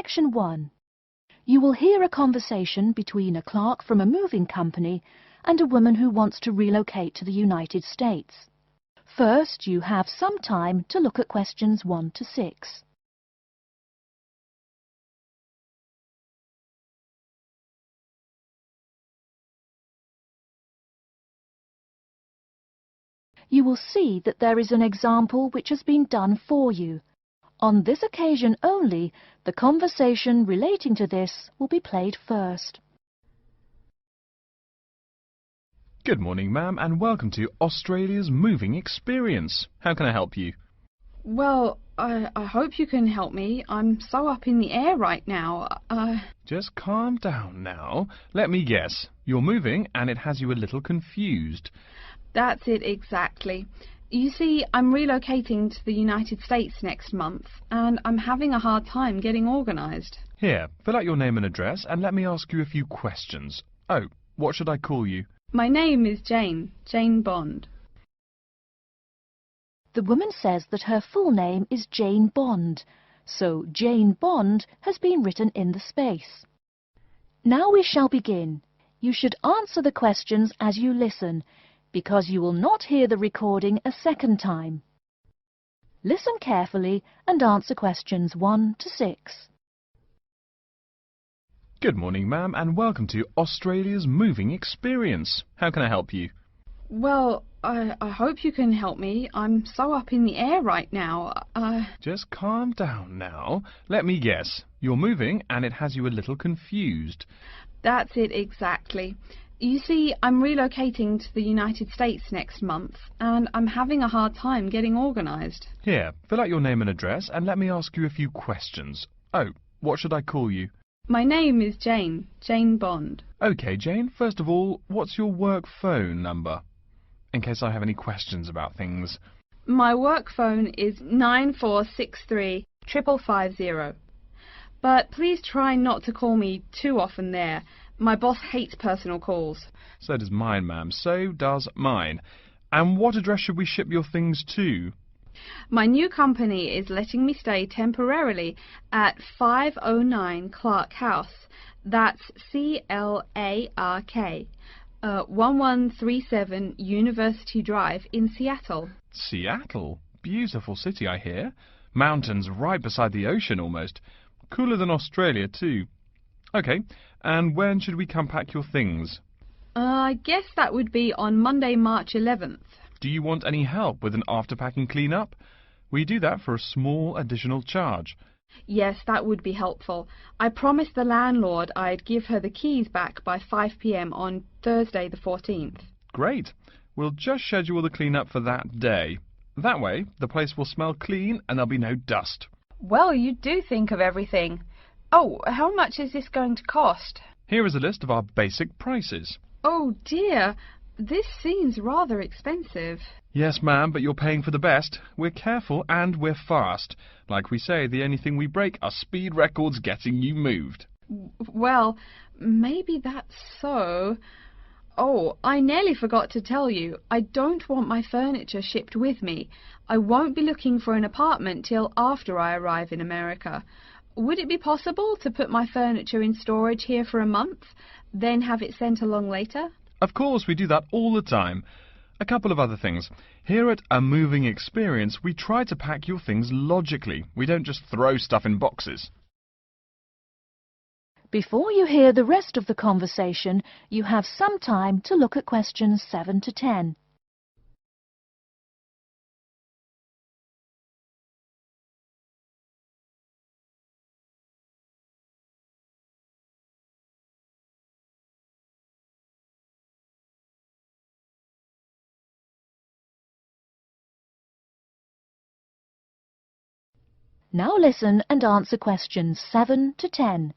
Section 1. You will hear a conversation between a clerk from a moving company and a woman who wants to relocate to the United States. First, you have some time to look at questions 1 to 6. You will see that there is an example which has been done for you. On this occasion only, the conversation relating to this will be played first. Good morning, ma'am, and welcome to Australia's Moving Experience. How can I help you? Well, I hope you can help me. I'm so up in the air right now. Just calm down now. Let me guess. You're moving and it has you a little confused. That's it exactly. You see, I'm relocating to the United States next month, and I'm having a hard time getting organised. Here, fill out your name and address and let me ask you a few questions. Oh, what should I call you? My name is Jane Bond. The woman says that her full name is Jane Bond, so Jane Bond has been written in the space. Now we shall begin. You should answer the questions as you listen, because you will not hear the recording a second time. Listen carefully and answer questions 1 to 6. Good morning, ma'am, and welcome to Australia's Moving Experience. How can I help you? Well, I hope you can help me. I'm so up in the air right now. Just calm down now. Let me guess. You're moving and it has you a little confused. That's it exactly. You see, I'm relocating to the United States next month, and I'm having a hard time getting organised. Here, fill out your name and address and let me ask you a few questions. Oh, what should I call you? My name is Jane Bond. OK, Jane, first of all, what's your work phone number? In case I have any questions about things. My work phone is 9463 550. But please try not to call me too often there. My boss hates personal calls. So does mine, ma'am. So does mine. And what address should we ship your things to? My new company is letting me stay temporarily at 509 Clark House. That's Clark. 1137 University Drive in Seattle. Seattle? Beautiful city, I hear. Mountains right beside the ocean almost. Cooler than Australia, too. OK, and when should we come pack your things? I guess that would be on Monday, March 11th. Do you want any help with an after-packing clean-up? We do that for a small additional charge. Yes, that would be helpful. I promised the landlord I'd give her the keys back by 5 p.m. on Thursday the 14th. Great. We'll just schedule the clean-up for that day. That way, the place will smell clean and there'll be no dust. Well, you do think of everything. Oh, how much is this going to cost? Here is a list of our basic prices. Oh dear, this seems rather expensive. Yes, ma'am, but you're paying for the best. We're careful and we're fast. Like we say, the only thing we break are speed records getting you moved. Well, maybe that's so. Oh, I nearly forgot to tell you. I don't want my furniture shipped with me. I won't be looking for an apartment till after I arrive in America. Would it be possible to put my furniture in storage here for a month, then have it sent along later? Of course, we do that all the time. A couple of other things. Here at A Moving Experience, we try to pack your things logically. We don't just throw stuff in boxes. Before you hear the rest of the conversation, you have some time to look at questions 7 to 10. Now listen and answer questions 7 to 10.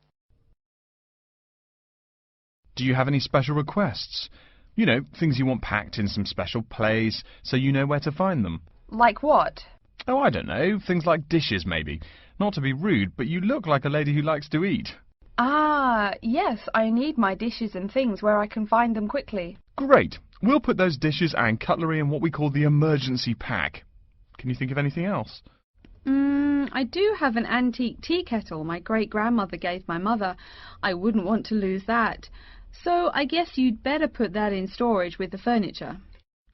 Do you have any special requests? You know, things you want packed in some special place, so you know where to find them. Like what? Oh, I don't know. Things like dishes, maybe. Not to be rude, but you look like a lady who likes to eat. Ah, yes, I need my dishes and things where I can find them quickly. Great. We'll put those dishes and cutlery in what we call the emergency pack. Can you think of anything else? I do have an antique tea kettle my great-grandmother gave my mother. I wouldn't want to lose that. So I guess you'd better put that in storage with the furniture.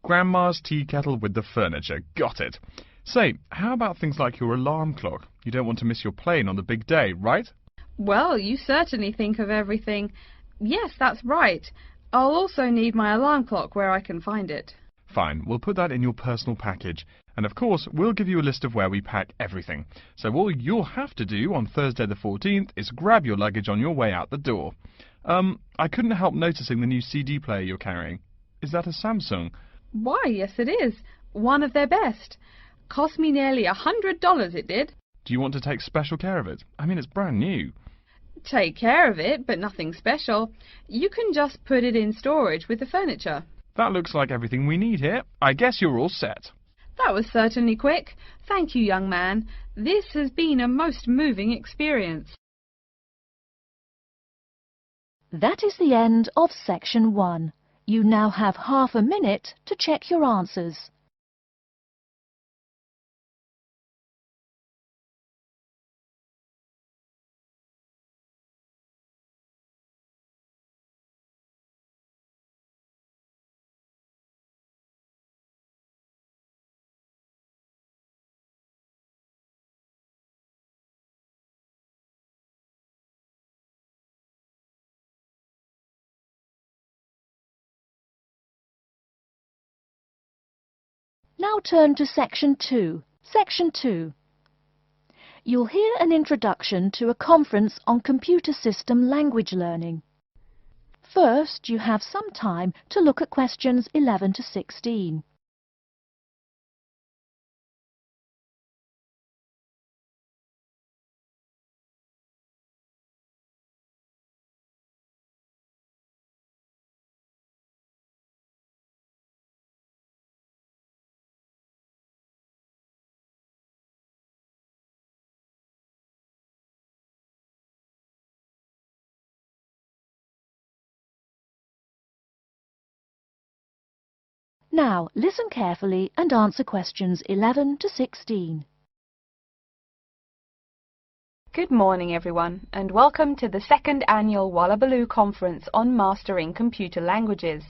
Grandma's tea kettle with the furniture. Got it. Say, how about things like your alarm clock? You don't want to miss your plane on the big day, right? Well, you certainly think of everything. Yes, that's right. I'll also need my alarm clock where I can find it. Fine, we'll put that in your personal package. And of course, we'll give you a list of where we pack everything. So all you'll have to do on Thursday the 14th is grab your luggage on your way out the door. I couldn't help noticing the new CD player you're carrying. Is that a Samsung? Why, yes it is. One of their best. Cost me nearly $100 it did. Do you want to take special care of it? I mean, it's brand new. Take care of it, but nothing special. You can just put it in storage with the furniture. That looks like everything we need here. I guess you're all set. That was certainly quick. Thank you, young man. This has been a most moving experience. That is the end of section 1. You now have half a minute to check your answers. Now turn to section 2. Section 2. You'll hear an introduction to a conference on computer system language learning. First, you have some time to look at questions 11 to 16. Now, listen carefully and answer questions 11 to 16. Good morning everyone, and welcome to the second annual Wallabaloo Conference on Mastering Computer Languages.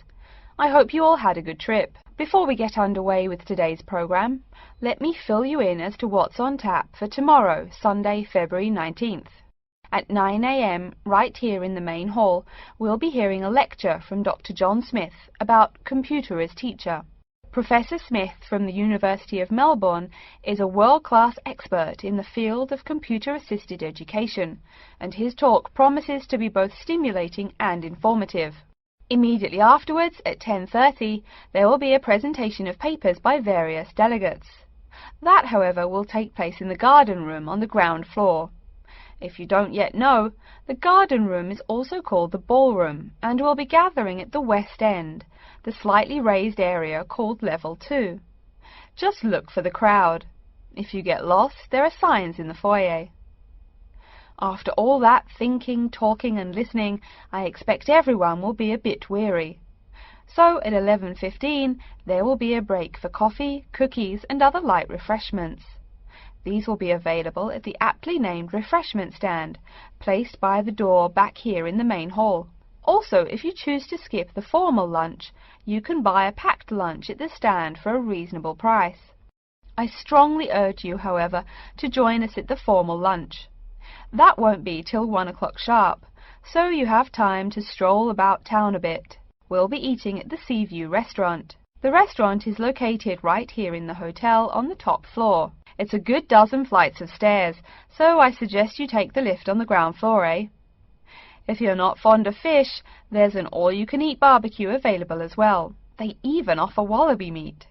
I hope you all had a good trip. Before we get underway with today's program, let me fill you in as to what's on tap for tomorrow, Sunday, February 19th. At 9 a.m, right here in the main hall, we'll be hearing a lecture from Dr. John Smith about computer as teacher. Professor Smith from the University of Melbourne is a world-class expert in the field of computer-assisted education, and his talk promises to be both stimulating and informative. Immediately afterwards, at 10:30, there will be a presentation of papers by various delegates. That, however, will take place in the garden room on the ground floor. If you don't yet know, the garden room is also called the ballroom, and will be gathering at the west end, the slightly raised area called Level 2. Just look for the crowd. If you get lost, there are signs in the foyer. After all that thinking, talking and listening, I expect everyone will be a bit weary. So at 11:15, there will be a break for coffee, cookies and other light refreshments. These will be available at the aptly named refreshment stand, placed by the door back here in the main hall. Also, if you choose to skip the formal lunch, you can buy a packed lunch at the stand for a reasonable price. I strongly urge you, however, to join us at the formal lunch. That won't be till 1 o'clock sharp, so you have time to stroll about town a bit. We'll be eating at the Seaview restaurant. The restaurant is located right here in the hotel on the top floor. It's a good dozen flights of stairs, so I suggest you take the lift on the ground floor, eh? If you're not fond of fish, there's an all-you-can-eat barbecue available as well. They even offer wallaby meat.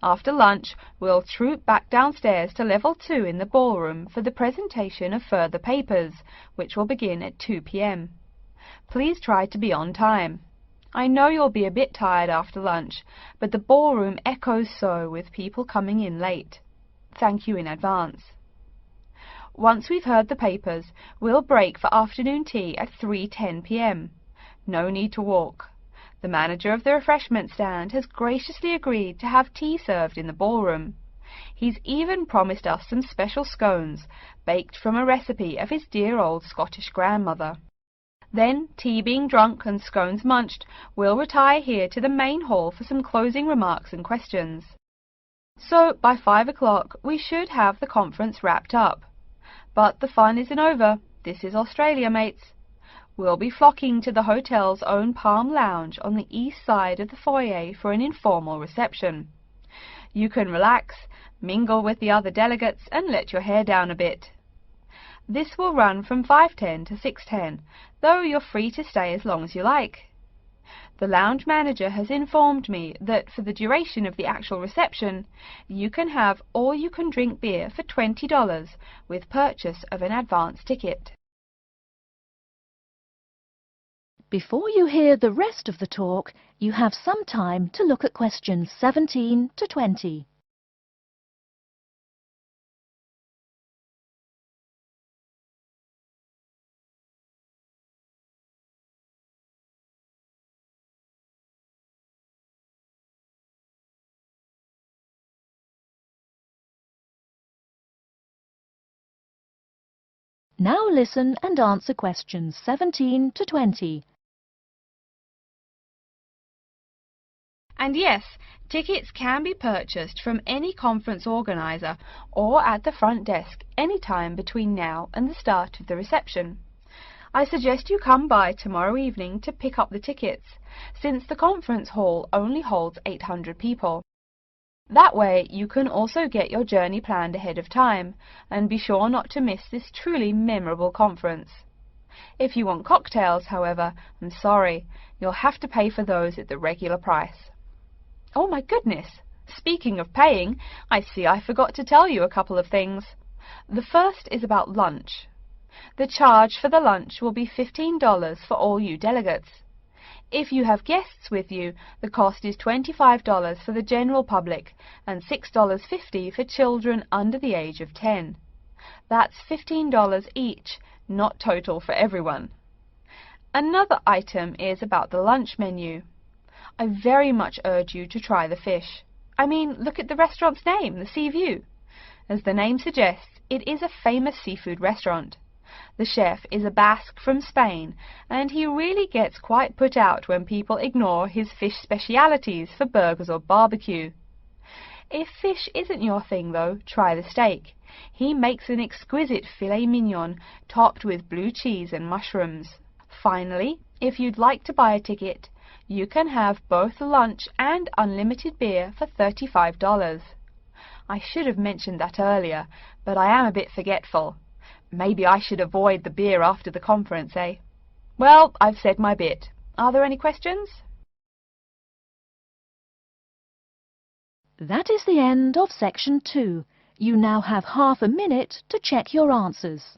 After lunch, we'll troop back downstairs to Level 2 in the ballroom for the presentation of further papers, which will begin at 2 p.m. Please try to be on time. I know you'll be a bit tired after lunch, but the ballroom echoes so with people coming in late. Thank you in advance. Once we've heard the papers, we'll break for afternoon tea at 3:10 p.m. No need to walk. The manager of the refreshment stand has graciously agreed to have tea served in the ballroom. He's even promised us some special scones, baked from a recipe of his dear old Scottish grandmother. Then, tea being drunk and scones munched, we'll retire here to the main hall for some closing remarks and questions. So, by 5 o'clock, we should have the conference wrapped up. But the fun isn't over. This is Australia, mates. We'll be flocking to the hotel's own Palm Lounge on the east side of the foyer for an informal reception. You can relax, mingle with the other delegates, and let your hair down a bit. This will run from 5:10 to 6:10, though you're free to stay as long as you like. The lounge manager has informed me that for the duration of the actual reception, you can have all-you-can-drink beer for $20 with purchase of an advance ticket. Before you hear the rest of the talk, you have some time to look at questions 17 to 20. Now listen and answer questions 17 to 20. And yes, tickets can be purchased from any conference organiser or at the front desk any time between now and the start of the reception. I suggest you come by tomorrow evening to pick up the tickets, since the conference hall only holds 800 people. That way you can also get your journey planned ahead of time and be sure not to miss this truly memorable conference. If you want cocktails, however, I'm sorry, you'll have to pay for those at the regular price. Oh my goodness! Speaking of paying, I see I forgot to tell you a couple of things. The first is about lunch. The charge for the lunch will be $15 for all you delegates. If you have guests with you, the cost is $25 for the general public and $6.50 for children under the age of 10. That's $15 each, not total for everyone. Another item is about the lunch menu. I very much urge you to try the fish. I mean, look at the restaurant's name, the Sea View. As the name suggests, it is a famous seafood restaurant. The chef is a Basque from Spain, and he really gets quite put out when people ignore his fish specialities for burgers or barbecue. If fish isn't your thing, though, try the steak. He makes an exquisite filet mignon topped with blue cheese and mushrooms. Finally, if you'd like to buy a ticket, you can have both lunch and unlimited beer for $35. I should have mentioned that earlier, but I am a bit forgetful. Maybe I should avoid the beer after the conference, eh? Well, I've said my bit. Are there any questions? That is the end of section 2. You now have half a minute to check your answers.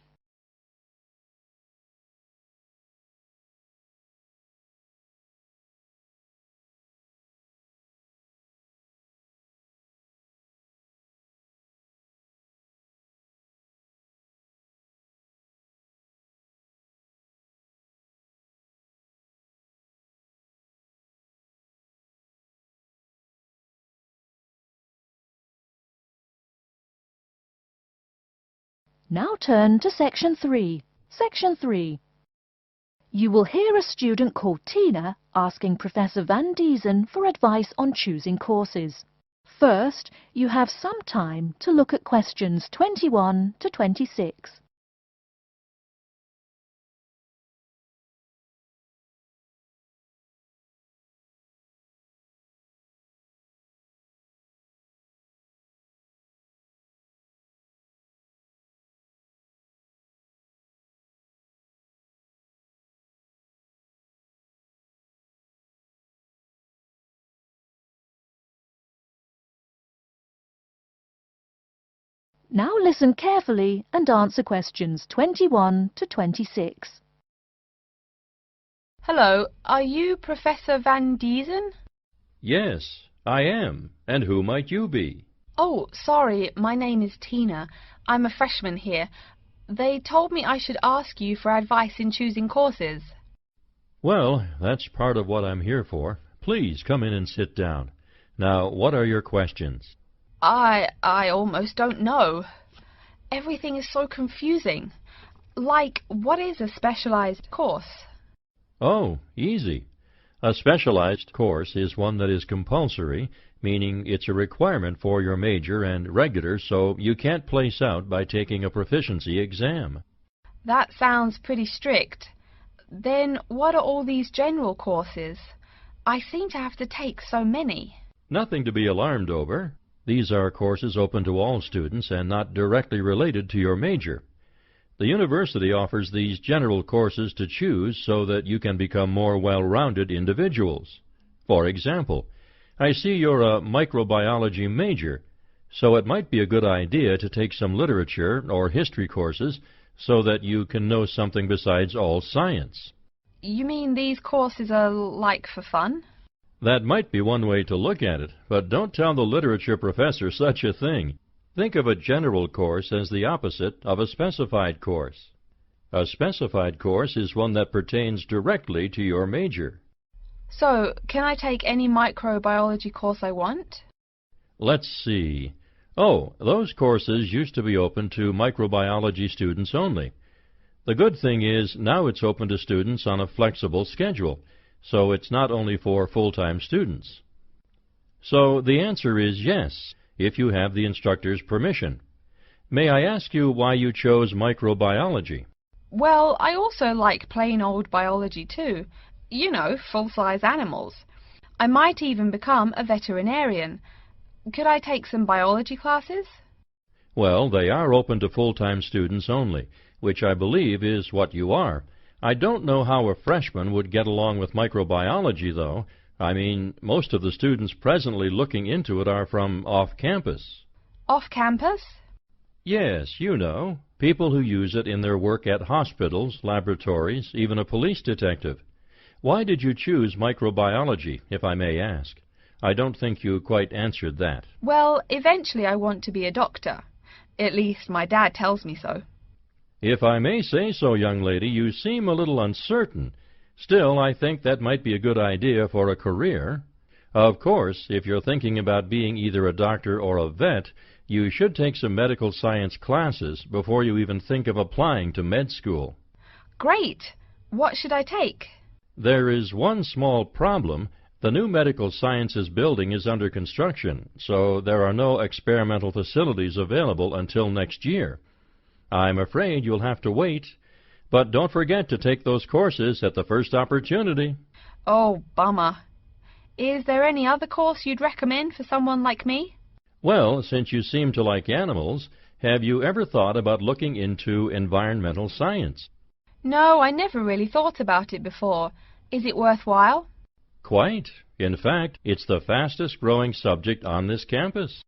Now turn to section 3. Section 3. You will hear a student called Tina asking Professor Van Diezen for advice on choosing courses. First, you have some time to look at questions 21 to 26. Now listen carefully and answer questions 21 to 26. Hello, are you Professor Van Diezen? Yes, I am. And who might you be? Oh, sorry, my name is Tina. I'm a freshman here. They told me I should ask you for advice in choosing courses. Well, that's part of what I'm here for. Please come in and sit down. Now, what are your questions? I almost don't know. Everything is so confusing. Like, what is a specialized course? Oh, easy. A specialized course is one that is compulsory, meaning it's a requirement for your major, and regular, so you can't place out by taking a proficiency exam. That sounds pretty strict. Then what are all these general courses? I seem to have to take so many. Nothing to be alarmed over. These are courses open to all students and not directly related to your major. The university offers these general courses to choose so that you can become more well-rounded individuals. For example, I see you're a microbiology major, so it might be a good idea to take some literature or history courses so that you can know something besides all science. You mean these courses are like for fun? That might be one way to look at it, but don't tell the literature professor such a thing. Think of a general course as the opposite of a specified course. A specified course is one that pertains directly to your major. So, can I take any microbiology course I want? Let's see. Oh, those courses used to be open to microbiology students only. The good thing is now it's open to students on a flexible schedule, so it's not only for full-time students. So the answer is yes, if you have the instructor's permission. May I ask you why you chose microbiology? Well, I also like plain old biology too. You know, full-size animals. I might even become a veterinarian. Could I take some biology classes? Well, they are open to full-time students only, which I believe is what you are. I don't know how a freshman would get along with microbiology, though. I mean, most of the students presently looking into it are from off-campus. Off-campus? Yes, you know, people who use it in their work at hospitals, laboratories, even a police detective. Why did you choose microbiology, if I may ask? I don't think you quite answered that. Well, eventually I want to be a doctor. At least my dad tells me so. If I may say so, young lady, you seem a little uncertain. Still, I think that might be a good idea for a career. Of course, if you're thinking about being either a doctor or a vet, you should take some medical science classes before you even think of applying to med school. Great! What should I take? There is one small problem. The new medical sciences building is under construction, so there are no experimental facilities available until next year. I'm afraid you'll have to wait, but don't forget to take those courses at the first opportunity. Oh, bummer. Is there any other course you'd recommend for someone like me? Well, since you seem to like animals, have you ever thought about looking into environmental science? No, I never really thought about it before. Is it worthwhile? Quite. In fact, it's the fastest growing subject on this campus.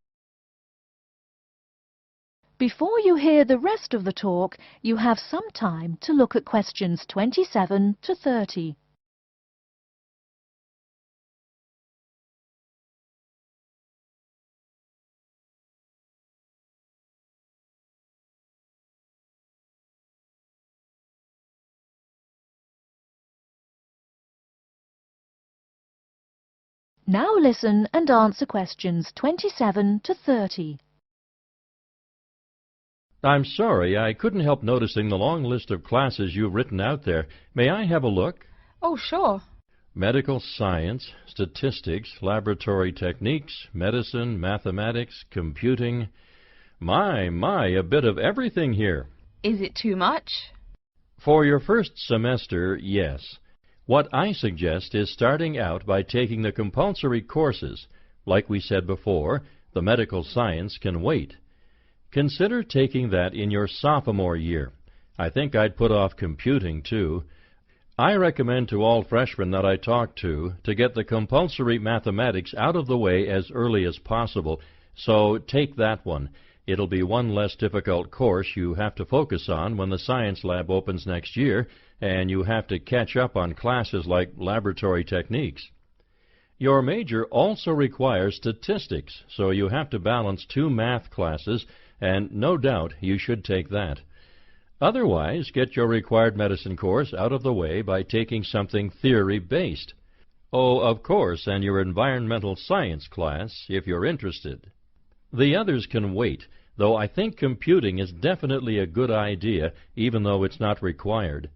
Before you hear the rest of the talk, you have some time to look at questions 27 to 30. Now listen and answer questions 27 to 30. I'm sorry, I couldn't help noticing the long list of classes you've written out there. May I have a look? Oh, sure. Medical science, statistics, laboratory techniques, medicine, mathematics, computing. My, a bit of everything here. Is it too much? For your first semester, yes. What I suggest is starting out by taking the compulsory courses. Like we said before, the medical science can wait. Consider taking that in your sophomore year. I think I'd put off computing, too. I recommend to all freshmen that I talk to get the compulsory mathematics out of the way as early as possible, so take that one. It'll be one less difficult course you have to focus on when the science lab opens next year, and you have to catch up on classes like laboratory techniques. Your major also requires statistics, so you have to balance 2 math classes, and no doubt you should take that. Otherwise, get your required medicine course out of the way by taking something theory-based. Oh, of course, and your environmental science class, if you're interested. The others can wait, though I think computing is definitely a good idea, even though it's not required.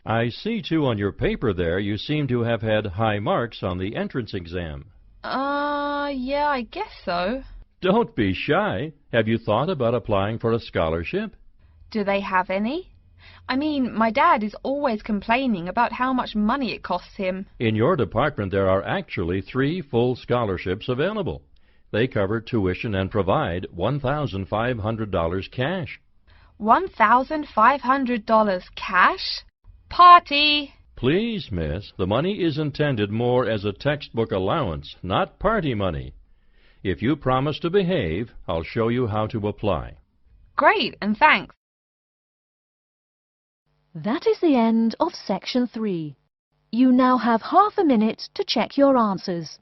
I see, too, on your paper there you seem to have had high marks on the entrance exam. Yeah, I guess so. Don't be shy. Have you thought about applying for a scholarship? Do they have any? I mean, my dad is always complaining about how much money it costs him. In your department there are actually 3 full scholarships available. They cover tuition and provide $1,500 cash. $1,500 cash? Party! Please, miss, the money is intended more as a textbook allowance, not party money. If you promise to behave, I'll show you how to apply. Great, and thanks. That is the end of Section 3. You now have half a minute to check your answers.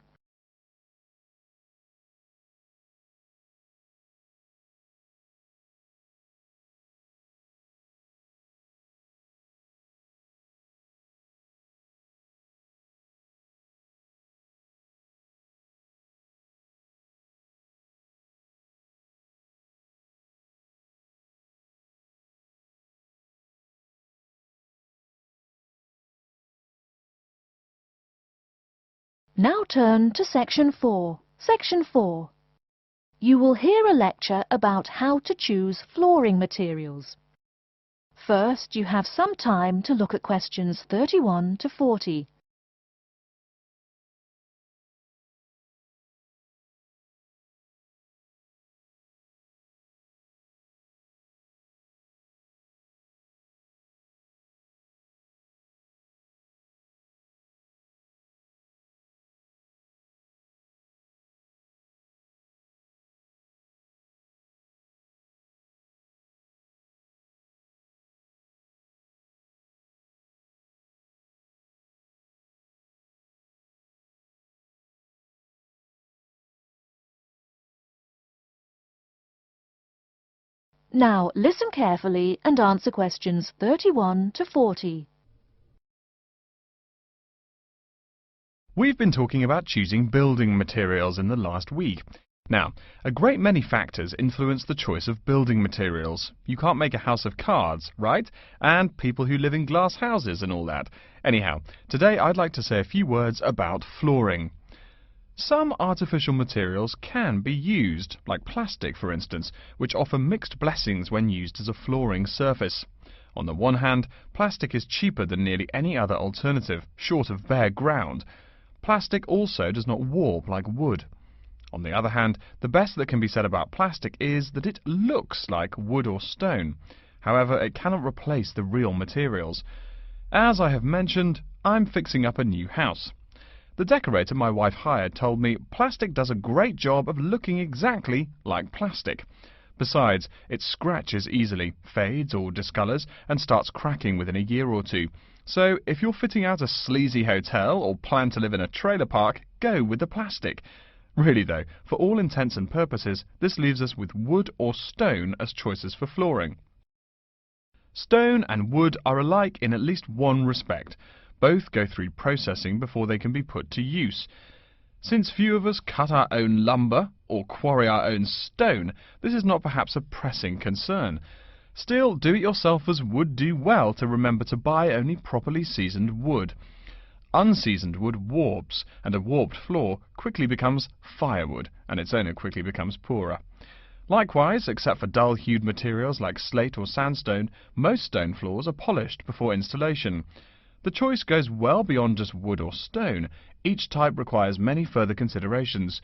Now turn to Section 4. Section 4. You will hear a lecture about how to choose flooring materials. First, you have some time to look at questions 31 to 40. Now listen carefully and answer questions 31 to 40. We've been talking about choosing building materials in the last week. Now, a great many factors influence the choice of building materials. You can't make a house of cards, right? And people who live in glass houses and all that. Anyhow, today I'd like to say a few words about flooring. Some artificial materials can be used, like plastic for instance, which offer mixed blessings when used as a flooring surface. On the one hand, plastic is cheaper than nearly any other alternative, short of bare ground. Plastic also does not warp like wood. On the other hand, the best that can be said about plastic is that it looks like wood or stone. However, it cannot replace the real materials. As I have mentioned, I'm fixing up a new house. The decorator my wife hired told me plastic does a great job of looking exactly like plastic. Besides, it scratches easily, fades or discolours, and starts cracking within a year or two. So, if you're fitting out a sleazy hotel or plan to live in a trailer park, go with the plastic. Really though, for all intents and purposes, this leaves us with wood or stone as choices for flooring. Stone and wood are alike in at least one respect. Both go through processing before they can be put to use. Since few of us cut our own lumber or quarry our own stone, this is not perhaps a pressing concern. Still, do-it-yourselfers would do well to remember to buy only properly seasoned wood. Unseasoned wood warps, and a warped floor quickly becomes firewood, and its owner quickly becomes poorer. Likewise, except for dull-hued materials like slate or sandstone, most stone floors are polished before installation. The choice goes well beyond just wood or stone. Each type requires many further considerations.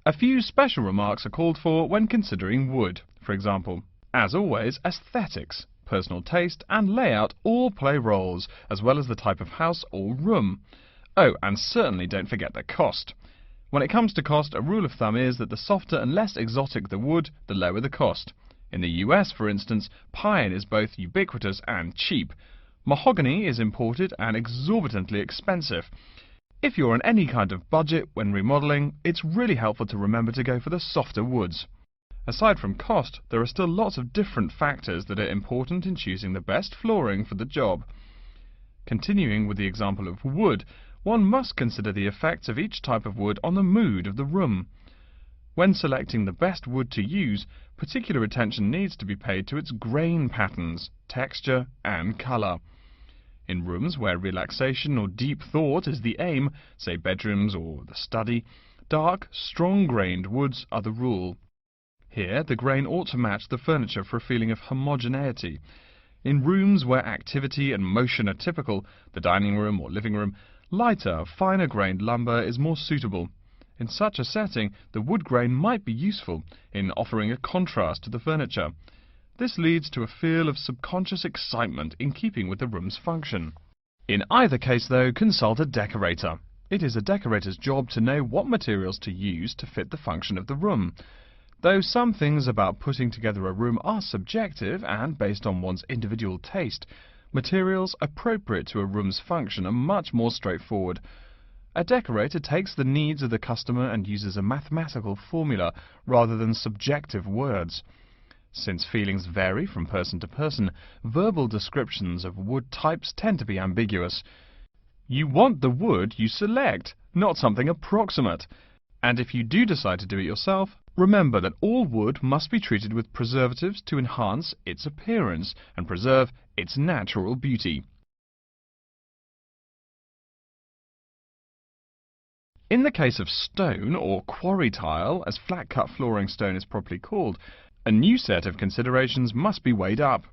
A few special remarks are called for when considering wood. For example, as always, aesthetics, personal taste and layout all play roles, as well as the type of house or room. Oh, and certainly don't forget the cost. When it comes to cost, a rule of thumb is that the softer and less exotic the wood, the lower the cost. In the US, for instance, pine is both ubiquitous and cheap. Mahogany is imported and exorbitantly expensive. If you're on any kind of budget when remodeling, it's really helpful to remember to go for the softer woods. Aside from cost, there are still lots of different factors that are important in choosing the best flooring for the job. Continuing with the example of wood, one must consider the effects of each type of wood on the mood of the room. When selecting the best wood to use, particular attention needs to be paid to its grain patterns, texture and colour. In rooms where relaxation or deep thought is the aim, say bedrooms or the study, dark, strong-grained woods are the rule. Here, the grain ought to match the furniture for a feeling of homogeneity. In rooms where activity and motion are typical, the dining room or living room, lighter, finer-grained lumber is more suitable. In such a setting, the wood grain might be useful in offering a contrast to the furniture. This leads to a feel of subconscious excitement in keeping with the room's function. In either case, though, consult a decorator. It is a decorator's job to know what materials to use to fit the function of the room. Though some things about putting together a room are subjective and based on one's individual taste, materials appropriate to a room's function are much more straightforward. A decorator takes the needs of the customer and uses a mathematical formula rather than subjective words. Since feelings vary from person to person, verbal descriptions of wood types tend to be ambiguous. You want the wood you select, not something approximate. And if you do decide to do it yourself, remember that all wood must be treated with preservatives to enhance its appearance and preserve its natural beauty. In the case of stone, or quarry tile, as flat-cut flooring stone is properly called, a new set of considerations must be weighed up.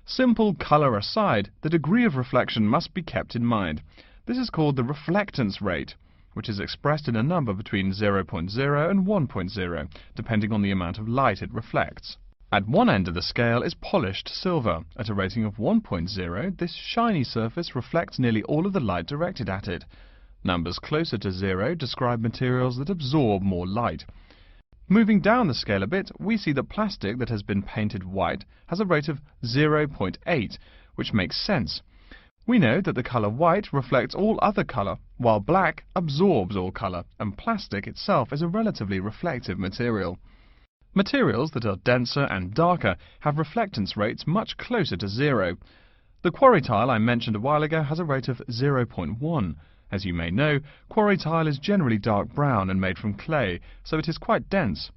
Simple colour aside, the degree of reflection must be kept in mind. This is called the reflectance rate, which is expressed in a number between 0.0 and 1.0, depending on the amount of light it reflects. At one end of the scale is polished silver. At a rating of 1.0, this shiny surface reflects nearly all of the light directed at it. Numbers closer to 0 describe materials that absorb more light. Moving down the scale a bit, we see that plastic that has been painted white has a rate of 0.8, which makes sense. We know that the colour white reflects all other colour, while black absorbs all colour, and plastic itself is a relatively reflective material. Materials that are denser and darker have reflectance rates much closer to 0. The quarry tile I mentioned a while ago has a rate of 0.1. As you may know, quarry tile is generally dark brown and made from clay, so it is quite dense.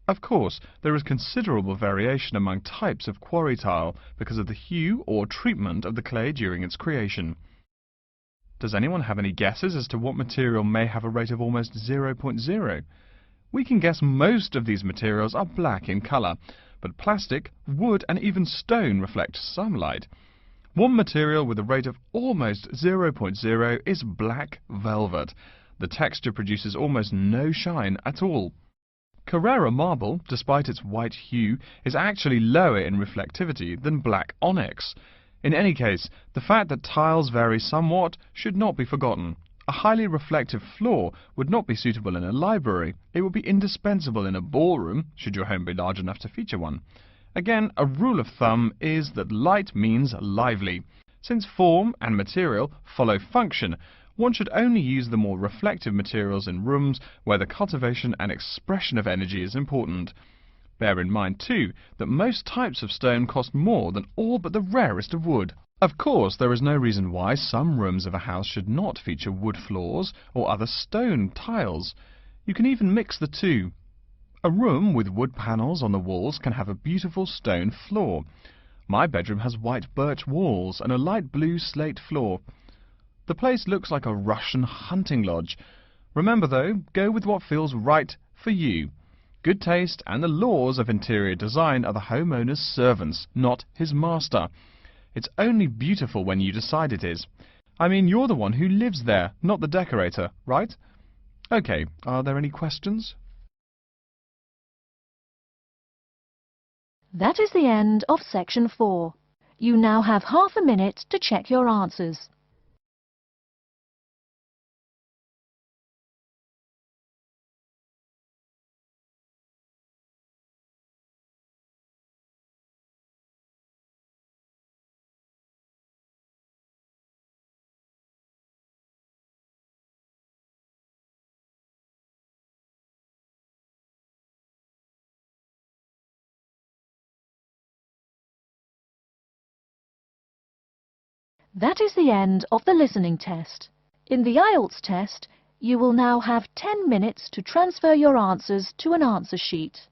Of course, there is considerable variation among types of quarry tile because of the hue or treatment of the clay during its creation. Does anyone have any guesses as to what material may have a rate of almost 0.0? We can guess most of these materials are black in colour, but plastic, wood and even stone reflect some light. One material with a rate of almost 0.0 is black velvet. The texture produces almost no shine at all. Carrara marble, despite its white hue, is actually lower in reflectivity than black onyx. In any case, the fact that tiles vary somewhat should not be forgotten. A highly reflective floor would not be suitable in a library. It would be indispensable in a ballroom, should your home be large enough to feature one. Again, a rule of thumb is that light means lively. Since form and material follow function, one should only use the more reflective materials in rooms where the cultivation and expression of energy is important. Bear in mind, too, that most types of stone cost more than all but the rarest of wood. Of course, there is no reason why some rooms of a house should not feature wood floors or other stone tiles. You can even mix the two. A room with wood panels on the walls can have a beautiful stone floor. My bedroom has white birch walls and a light blue slate floor. The place looks like a Russian hunting lodge. Remember though, go with what feels right for you. Good taste and the laws of interior design are the homeowner's servants, not his master. It's only beautiful when you decide it is. I mean, you're the one who lives there, not the decorator, right? Okay, are there any questions? That is the end of section 4. You now have half a minute to check your answers. That is the end of the listening test. In the IELTS test, You will now have 10 minutes to transfer your answers to an answer sheet.